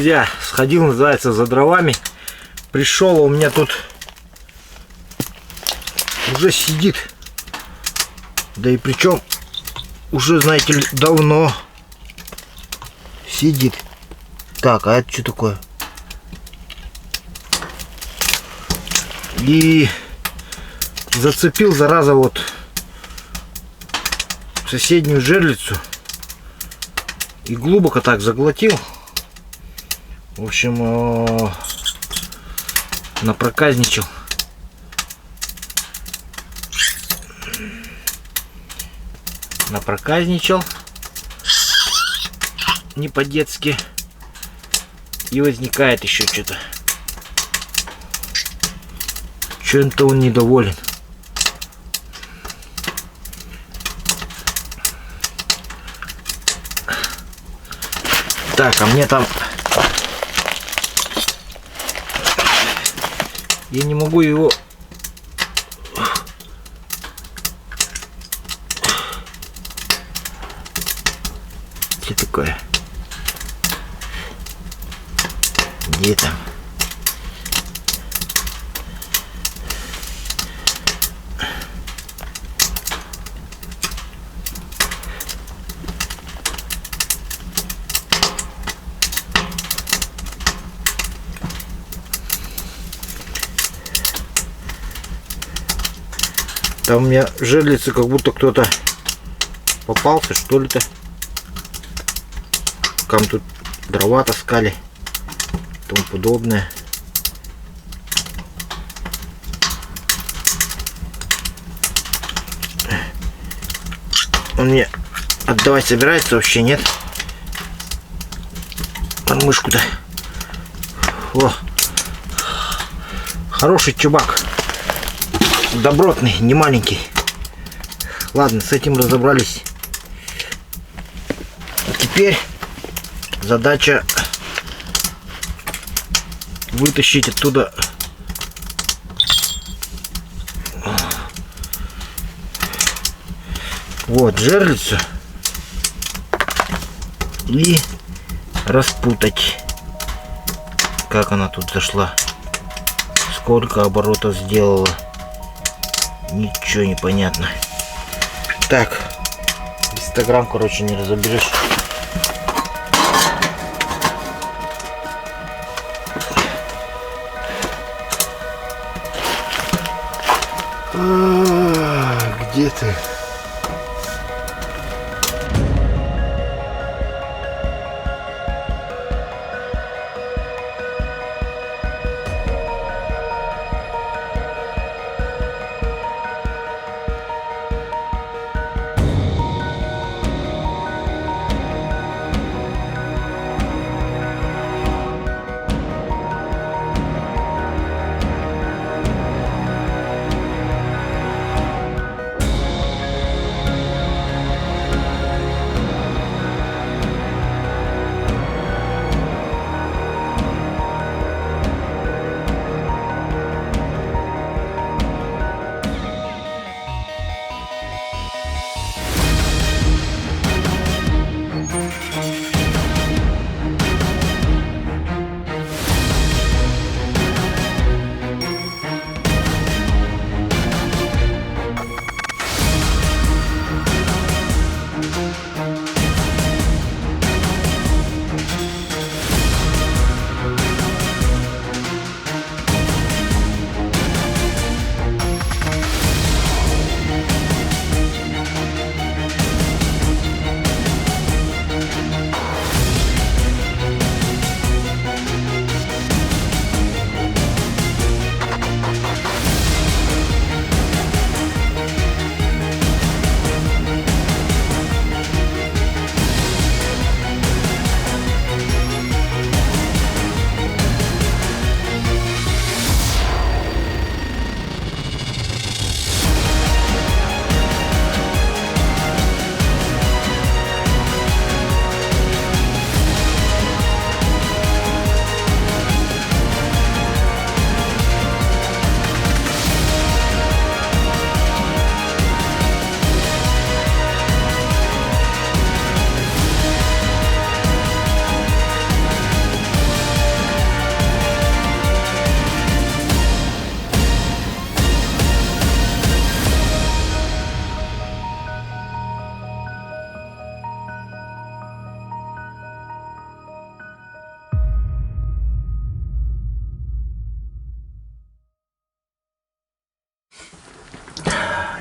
друзья, сходил, называется, за дровами. Пришел, у меня тут уже сидит. Да и причем уже, знаете ли, давно сидит. Так, а это что такое? И зацепил, зараза, вот соседнюю жерлицу. И глубоко так заглотил. В общем, напроказничал. Напроказничал. Не по-детски. И возникает еще что-то. Чем-то он недоволен. Так, а мне там... Я не могу его... Что такое? Где там? Там у меня жерлицы, как будто кто-то попался, что ли-то. Там тут дрова таскали и тому подобное. Он мне отдавать собирается вообще, нет? Под мышку-то. О, хороший чубак. Добротный, не маленький. Ладно, с этим разобрались. А теперь задача вытащить оттуда вот жерлицу и распутать, как она тут зашла, сколько оборотов сделала. Ничего не понятно. Так, 300 грамм, короче, не разоберешь. Где ты?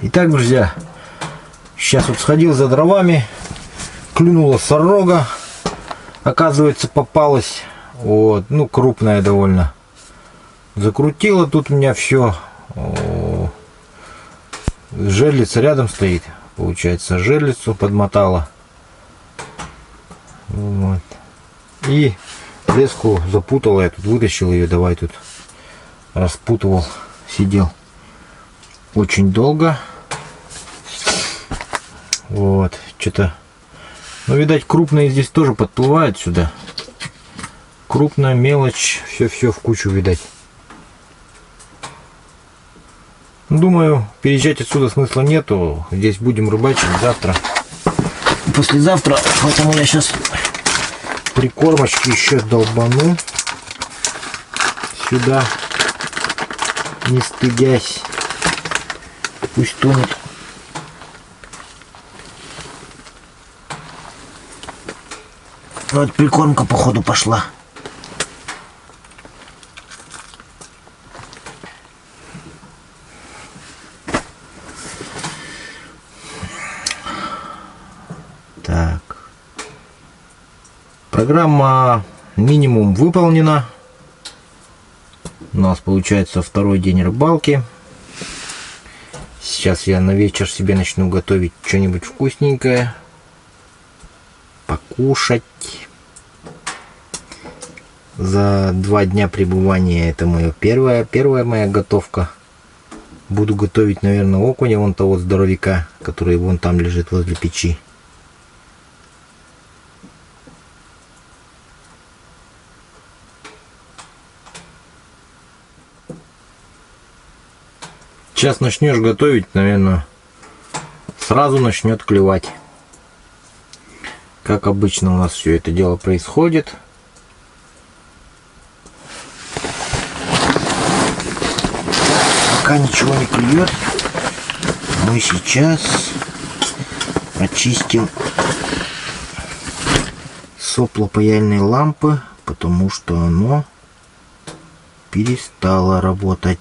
Итак, друзья, сейчас вот сходил за дровами, клюнула сорога, оказывается, попалась, вот, ну, крупная довольно. Закрутила тут у меня все. Жерлица рядом стоит, получается, жерлицу подмотала. Вот. И леску запутала, я тут вытащил ее, давай тут распутывал, сидел очень долго. Вот, что-то, ну, видать, крупные здесь тоже подплывают сюда. Крупная мелочь, все в кучу, видать. Думаю, переезжать отсюда смысла нету. Здесь будем рыбачить завтра, послезавтра. Поэтому я сейчас прикормочки еще долбану сюда, не стыдясь. Пусть тонет. Вот прикормка, походу, пошла. Так. Программа минимум выполнена. У нас получается второй день рыбалки. Сейчас я на вечер себе начну готовить что-нибудь вкусненькое. Покушать. За 2 дня пребывания это моя первая моя готовка. Буду готовить, наверное, окуня вон того здоровяка, который вон там лежит возле печи. Сейчас начнешь готовить, наверное, сразу начнет клевать. Как обычно у нас все это дело происходит. Пока ничего не клюет, мы сейчас очистим сопло паяльной лампы, потому что оно перестало работать.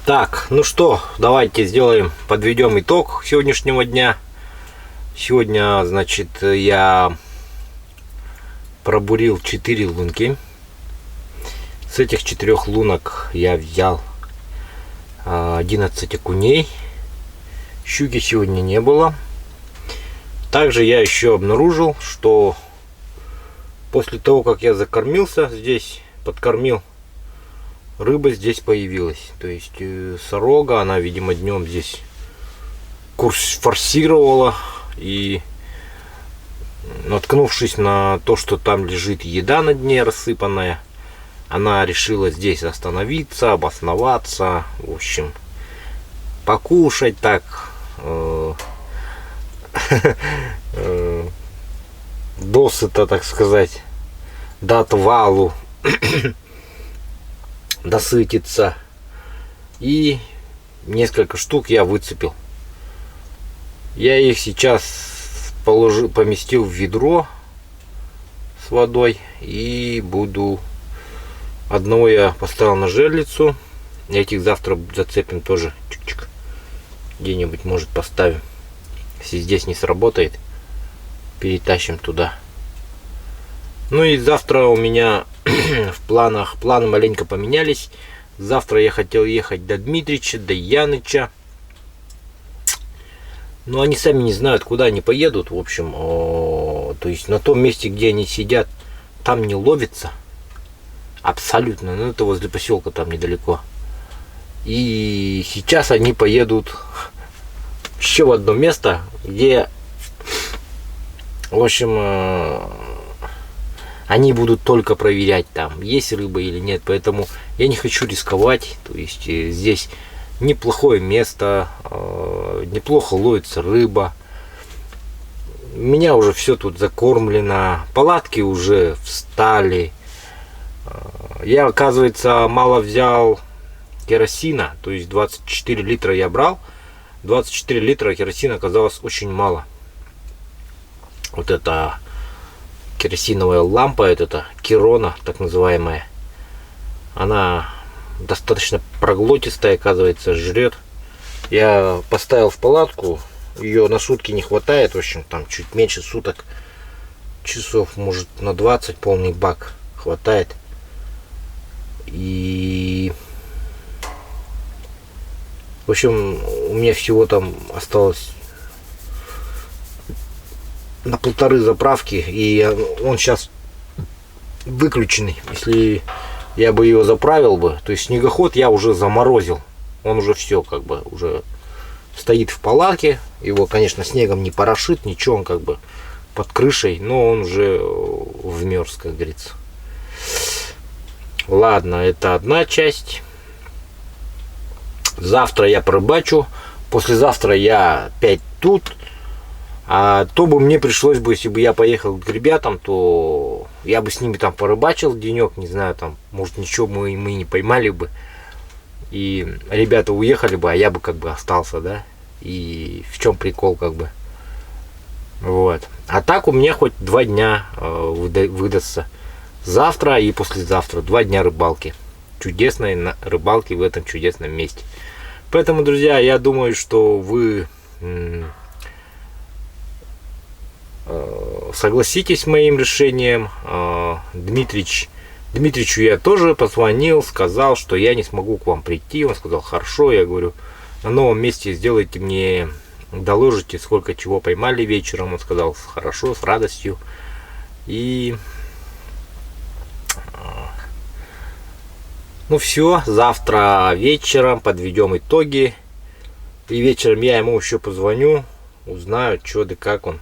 Так, ну что, давайте подведем итог сегодняшнего дня. Сегодня, значит, я пробурил 4 лунки. С этих 4 лунок я взял 11 окуней. Щуки сегодня не было. Также я еще обнаружил, что после того, как я закормился здесь, подкормил, рыба здесь появилась. То есть сорога, она, видимо, днем здесь форсировала и наткнувшись на то, что там лежит еда на дне рассыпанная, она решила здесь остановиться, обосноваться, в общем, покушать так, досыта, так сказать, до отвалу, досытиться. И несколько штук я выцепил. Я их сейчас поместил в ведро с водой и буду... Одного я поставил на жерлицу. Этих завтра зацепим тоже. Чик-чик. Где-нибудь, может, поставим. Если здесь не сработает, перетащим туда. Ну и завтра у меня в планах, планы маленько поменялись. Завтра я хотел ехать до Дмитрича, до Яныча. Но они сами не знают, куда они поедут. В общем, то есть на том месте, где они сидят, там не ловится. Абсолютно. Ну, это возле поселка, там недалеко. И сейчас они поедут еще в одно место, где, в общем, они будут только проверять, там есть рыба или нет. Поэтому я не хочу рисковать. То есть здесь неплохое место, неплохо ловится рыба. У меня уже все тут закормлено, палатки уже встали. Я, оказывается, мало взял керосина, то есть 24 литра я брал. 24 литра керосина оказалось очень мало. Вот эта керосиновая лампа, это Кирона, так называемая, она достаточно проглотистая, оказывается, жрет. Я поставил в палатку, ее на сутки не хватает, в общем, там чуть меньше суток, часов, может, на 20 полный бак хватает. И, в общем, у меня всего там осталось на 1,5 заправки, и он сейчас выключенный. Если я бы его заправил бы, то есть снегоход я уже заморозил, он уже все как бы уже стоит в палатке. Его, конечно, снегом не порошит, ничего, он как бы под крышей, но он уже вмерз, как говорится. Ладно, это одна часть. Завтра я порыбачу. Послезавтра я опять тут. А то бы мне пришлось бы, если бы я поехал к ребятам, то я бы с ними там порыбачил денек, не знаю, там, может, ничего мы не поймали бы. И ребята уехали бы, а я бы как бы остался, да. И в чем прикол, как бы. Вот. А так у меня хоть 2 дня выдастся. Завтра и послезавтра 2 дня рыбалки. Чудесной рыбалки в этом чудесном месте. Поэтому, друзья, я думаю, что вы согласитесь с моим решением. Дмитричу я тоже позвонил, сказал, что я не смогу к вам прийти. Он сказал, хорошо. Я говорю, на новом месте сделайте мне, доложите, сколько чего поймали вечером. Он сказал, хорошо, с радостью. И ну все, завтра вечером подведем итоги. И вечером я ему еще позвоню, узнаю, что да как он,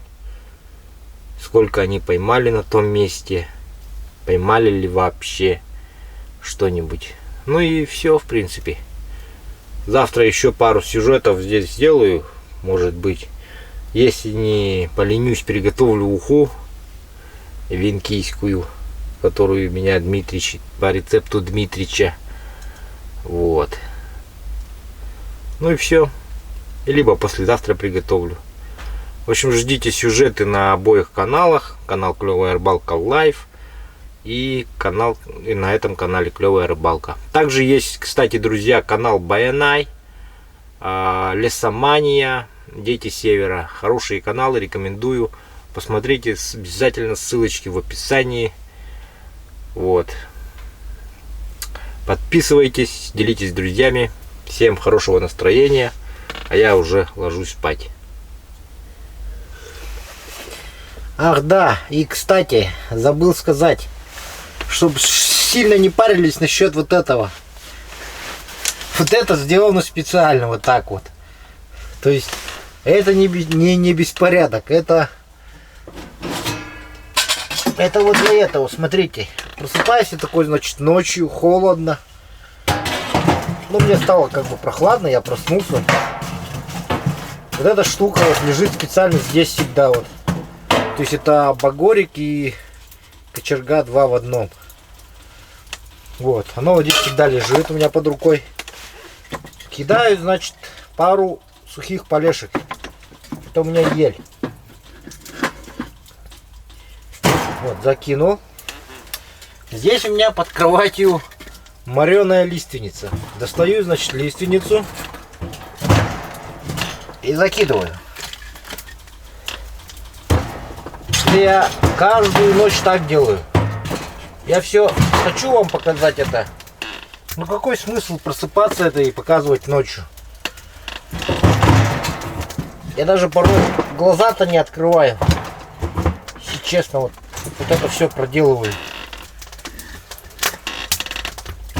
сколько они поймали на том месте, поймали ли вообще что-нибудь. Ну и все, в принципе. Завтра еще пару сюжетов здесь сделаю, может быть. Если не поленюсь, приготовлю уху венкийскую, которую меня Дмитрич, по рецепту Дмитрича. Вот. Ну и все. Либо послезавтра приготовлю. В общем, ждите сюжеты на обоих каналах. Канал Клевая Рыбалка Лайв и канал, и на этом канале Клевая Рыбалка. Также есть, кстати, друзья, канал Баянай, Лесомания, Дети Севера. Хорошие каналы, рекомендую. Посмотрите, обязательно ссылочки в описании. Вот. Подписывайтесь, делитесь с друзьями. Всем хорошего настроения. А я уже ложусь спать. Ах да, и кстати, забыл сказать, чтобы сильно не парились насчет вот этого. Вот это сделано специально вот так вот. То есть это не беспорядок, это Это вот для этого, смотрите. Просыпаюсь я такой, значит, ночью, холодно. Ну, мне стало как бы прохладно, я проснулся. Вот эта штука вот лежит специально здесь всегда вот. То есть это багорик и кочерга 2 в одном. Вот, оно вот здесь всегда лежит у меня под рукой. Кидаю, значит, пару сухих полешек. Это у меня ель. Вот, закинул. Здесь у меня под кроватью мореная лиственница. Достаю, значит, лиственницу и закидываю. Я каждую ночь так делаю. Я все хочу вам показать это. Ну какой смысл просыпаться это и показывать ночью? Я даже порой глаза-то не открываю. Если честно, вот это все проделываю.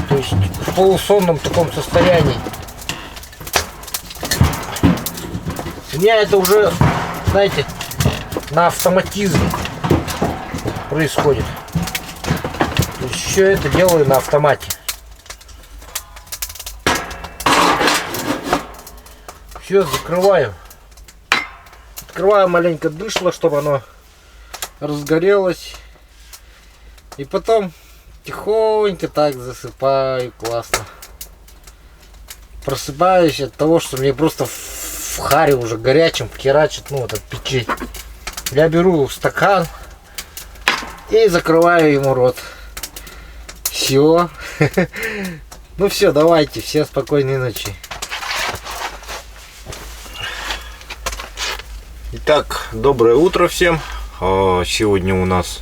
То есть в полусонном таком состоянии. У меня это уже, знаете, на автоматизме происходит. То есть все это делаю на автомате. Все, закрываю. Открываю маленько дышло, чтобы оно разгорелось. И потом тихонько так засыпаю. Классно. Просыпаюсь от того, что мне просто в харе уже горячем херачит, ну вот от печи. Я беру стакан и закрываю ему рот. Все. Ну все, давайте, всем спокойной ночи. Итак, доброе утро всем. Сегодня у нас,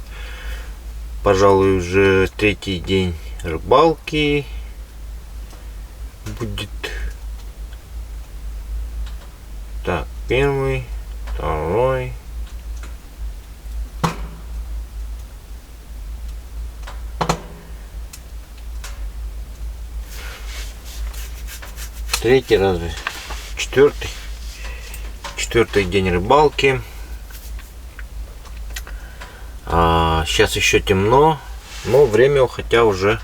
пожалуй, уже 3-й день рыбалки будет. Так, 1-й, 2-й. Третий разве? 4-й. 4-й день рыбалки. Сейчас еще темно, но время хотя уже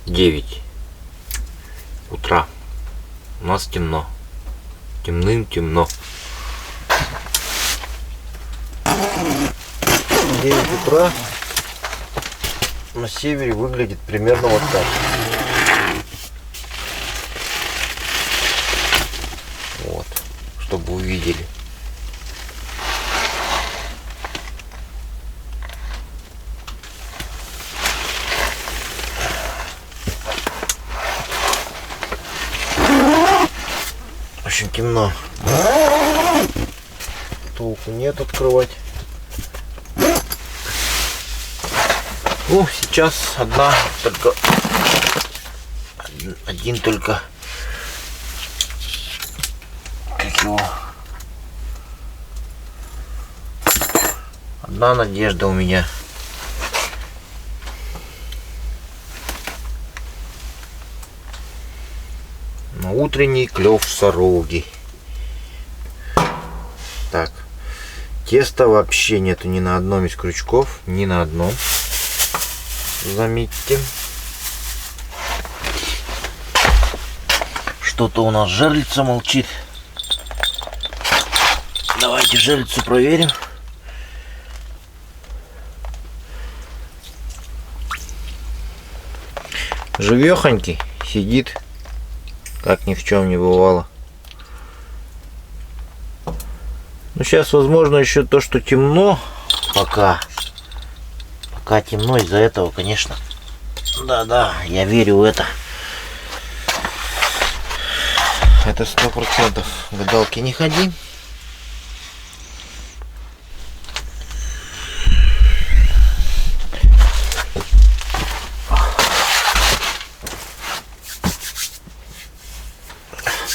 9 утра. У нас темно. Темным-темно. 9 утра на севере выглядит примерно вот так. Вот, чтобы увидели. Очень темно. Толку нет открывать. Ну, сейчас один только как его, одна надежда у меня. На утренний клев сороги. Так, теста вообще нету ни на одном из крючков, ни на одном. Заметьте. Что-то у нас жерлица молчит. Давайте жерлицу проверим. Живехонький сидит, как ни в чем не бывало. Ну, сейчас, возможно, еще то, что темно. Пока темно, из-за этого, конечно. Да, я верю в это. Это 100%. Гадалки не ходи.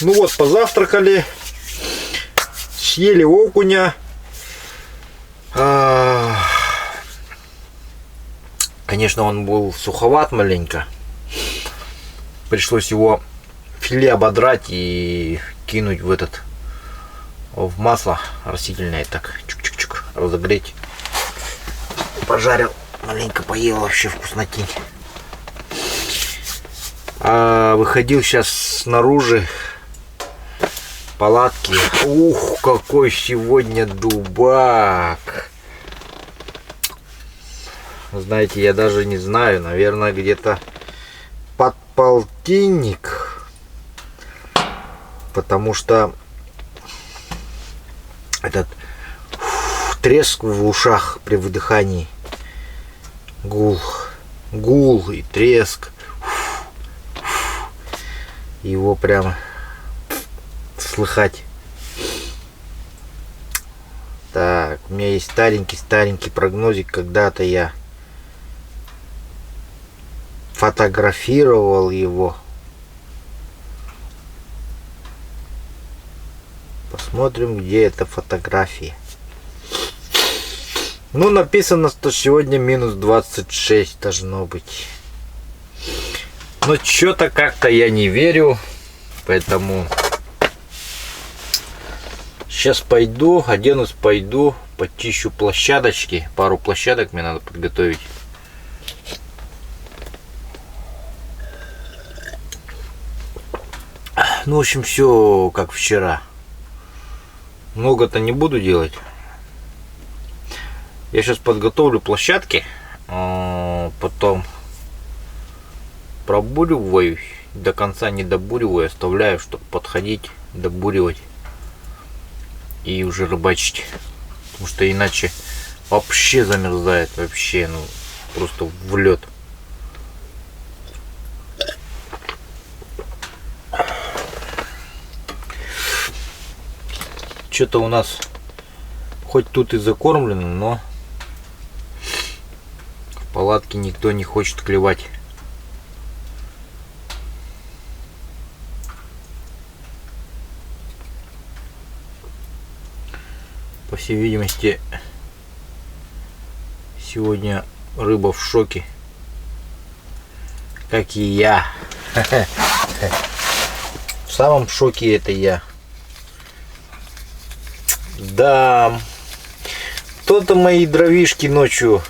Ну вот, позавтракали, съели окуня. Конечно, он был суховат маленько. Пришлось его филе ободрать и кинуть в масло растительное, так чук-чук-чук разогреть. пожарил, маленько поел, вообще вкуснотень. А выходил сейчас снаружи палатки. Ух, какой сегодня дубак! Знаете, я даже не знаю, наверное, где-то под полтинник, потому что этот треск в ушах при выдыхании, гул и треск, его прямо слыхать. Так, у меня есть старенький прогнозик. Когда-то я фотографировал его. Посмотрим, где эта фотография. Ну, написано, что сегодня минус 26 должно быть. Но что-то как-то я не верю. Поэтому сейчас пойду, оденусь, пойду, почищу площадочки. Пару площадок мне надо подготовить. Ну, в общем, все как вчера. Много-то не буду делать. Я сейчас подготовлю площадки, потом пробуриваю, до конца не добуриваю, оставляю, чтобы подходить, добуривать и уже рыбачить. Потому что иначе вообще замерзает, вообще, ну, просто в лед. Что-то у нас хоть тут и закормлено, но в палатке никто не хочет клевать. По всей видимости, сегодня рыба в шоке, как и я. В самом шоке это я. Да, то-то мои дровишки ночью,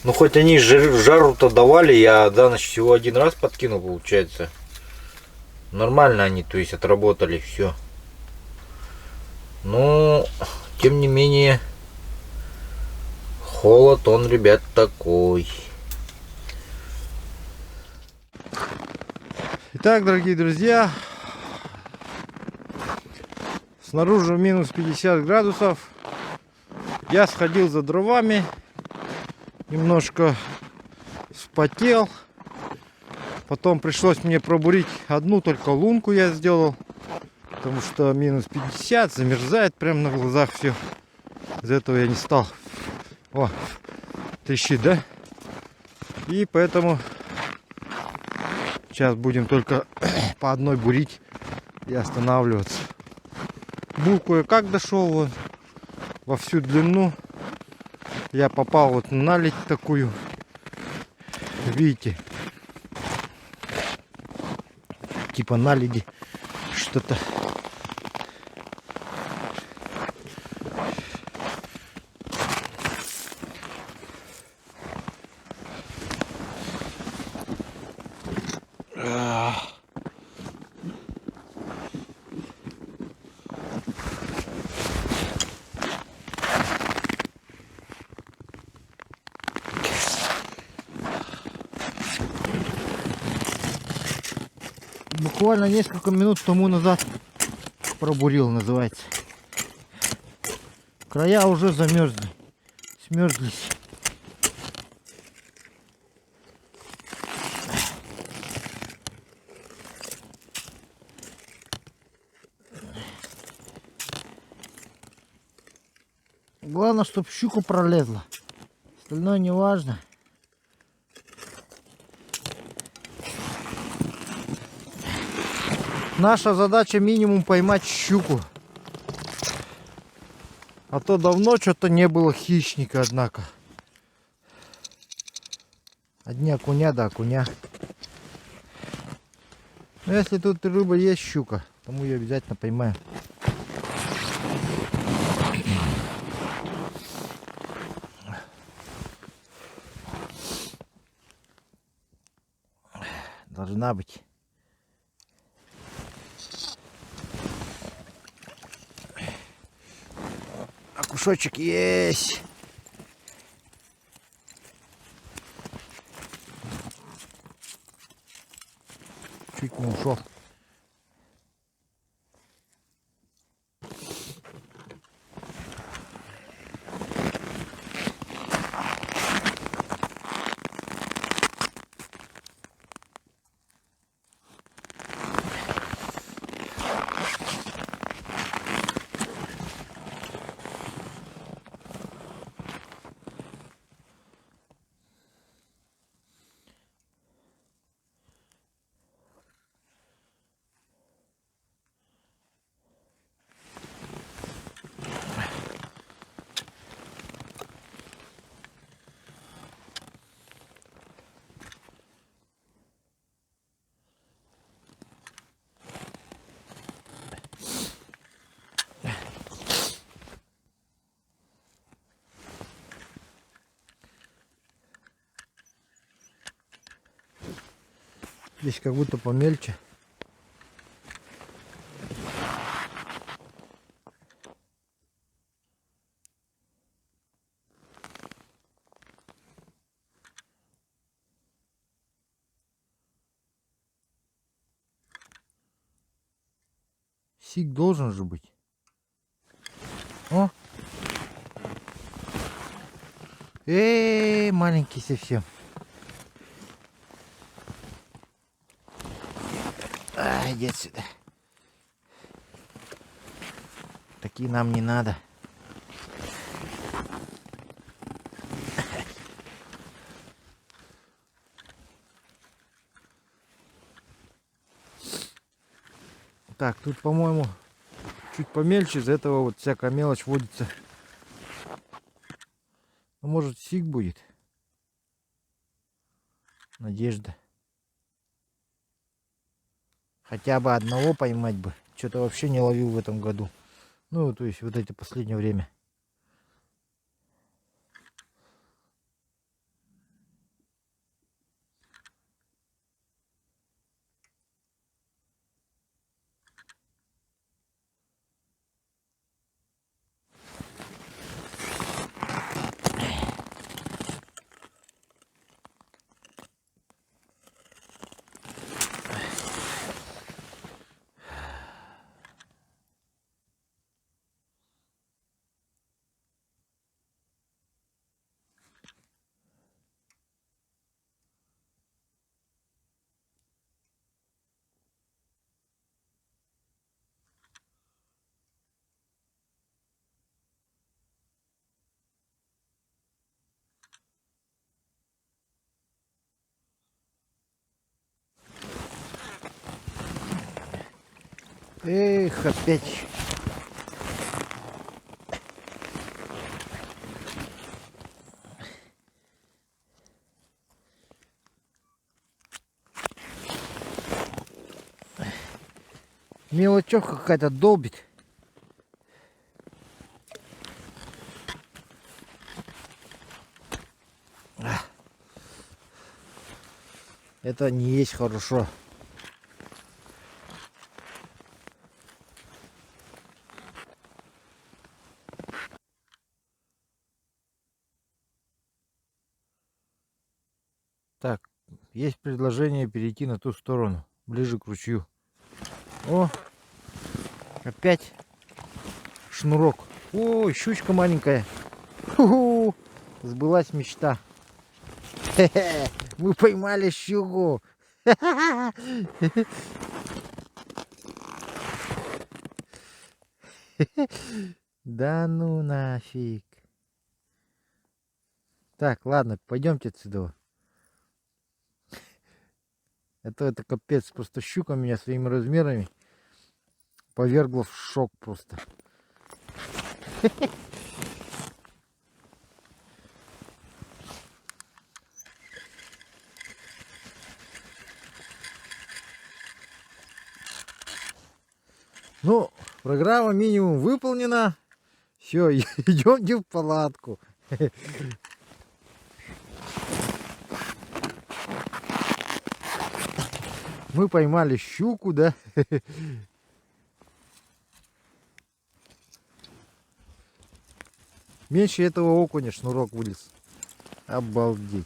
ну хоть они жару-то давали, я за ночь всего один раз подкинул, получается. Нормально они, то есть отработали все. Но тем не менее холод он, ребят, такой. Итак, дорогие друзья, снаружи минус 50 градусов. Я сходил за дровами, немножко вспотел. Потом пришлось мне пробурить одну только лунку, я сделал, потому что минус 50, замерзает прямо на глазах все. Из этого я не стал. О, трещит, да? И поэтому сейчас будем только по одной бурить и останавливаться. Бур кое-как дошел вот во всю длину. Я попал вот на наледь такую. Видите? Типа наледи что-то. Буквально несколько минут тому назад пробурил, называется. Края уже замерзли, смерзлись. Главное, чтобы щука пролезла. Остальное не важно. Наша задача минимум поймать щуку. А то давно что-то не было хищника, однако. Одни окуня да окуня. Но если тут рыба есть, щука, то мы ее обязательно поймаем. должна быть. А кусочек есть. Чуть не ушел. Здесь как будто помельче. Сик должен же быть. О! Маленький совсем. Иди отсюда. Такие нам не надо. Так, тут, по-моему, чуть помельче, из-за этого вот всякая мелочь водится. Ну, может, сик будет. Надежда. Хотя бы одного поймать бы. Что-то вообще не ловил в этом году. Ну, то есть вот это последнее время. Эх, опять. Мелочевка какая-то долбит. Это не есть хорошо. Так, есть предложение перейти на ту сторону, ближе к ручью. О, опять шнурок. О, щучка маленькая. Ху-ху, сбылась мечта. Хе-хе, мы поймали щуку. Да ну нафиг. Так, ладно, пойдемте отсюда. Это капец, просто щука меня своими размерами повергла в шок просто. Ну, программа минимум выполнена. Все, идемте в палатку. Мы поймали щуку, да? Меньше этого окуня шнурок вылез. Обалдеть.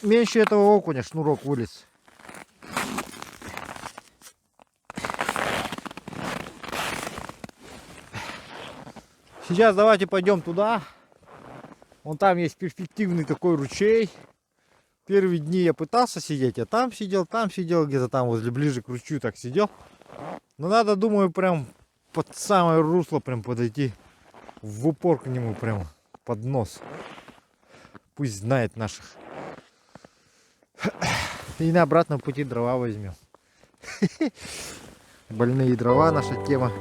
Меньше этого окуня шнурок вылез. Сейчас давайте пойдем туда. Вон там есть перспективный такой ручей. Первые дни я пытался сидеть, а там сидел, где-то там возле ближе к ручью так сидел. Но надо, думаю, прям под самое русло прям подойти. В упор к нему прям под нос. Пусть знает наших. И на обратном пути дрова возьмем. Больные дрова наша тема.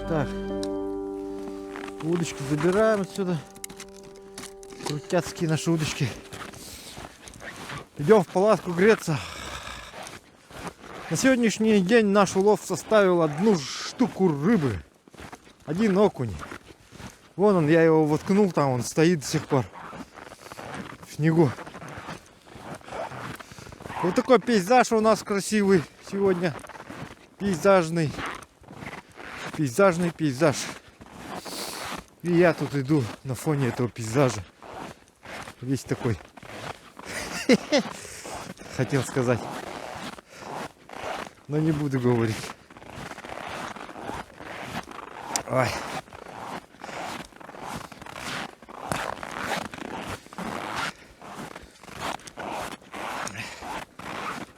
Так, удочки забираем отсюда. Крутяцкие наши удочки. Идем в палатку греться. На сегодняшний день наш улов составил 1 штуку рыбы. 1 окунь. Вон он, я его воткнул, там он стоит до сих пор. В снегу. Вот такой пейзаж у нас красивый сегодня. Пейзажный пейзаж. И я тут иду на фоне этого пейзажа. Весь такой. Хотел сказать. Но не буду говорить. Ой.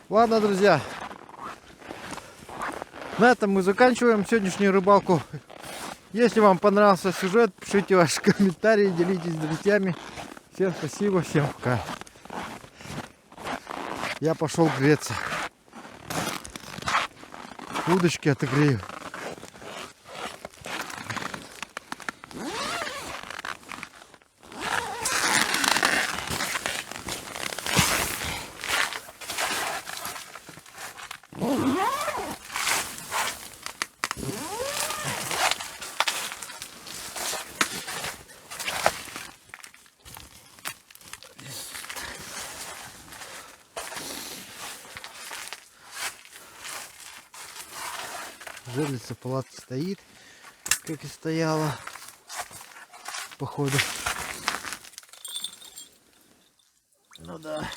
Ладно, друзья. На этом мы заканчиваем сегодняшнюю рыбалку. Если вам понравился сюжет, пишите ваши комментарии, делитесь с друзьями. Всем спасибо, всем пока. Я пошел греться. Удочки отогрею. Жерлица в палатке стоит, как и стояла, походу. Ну да.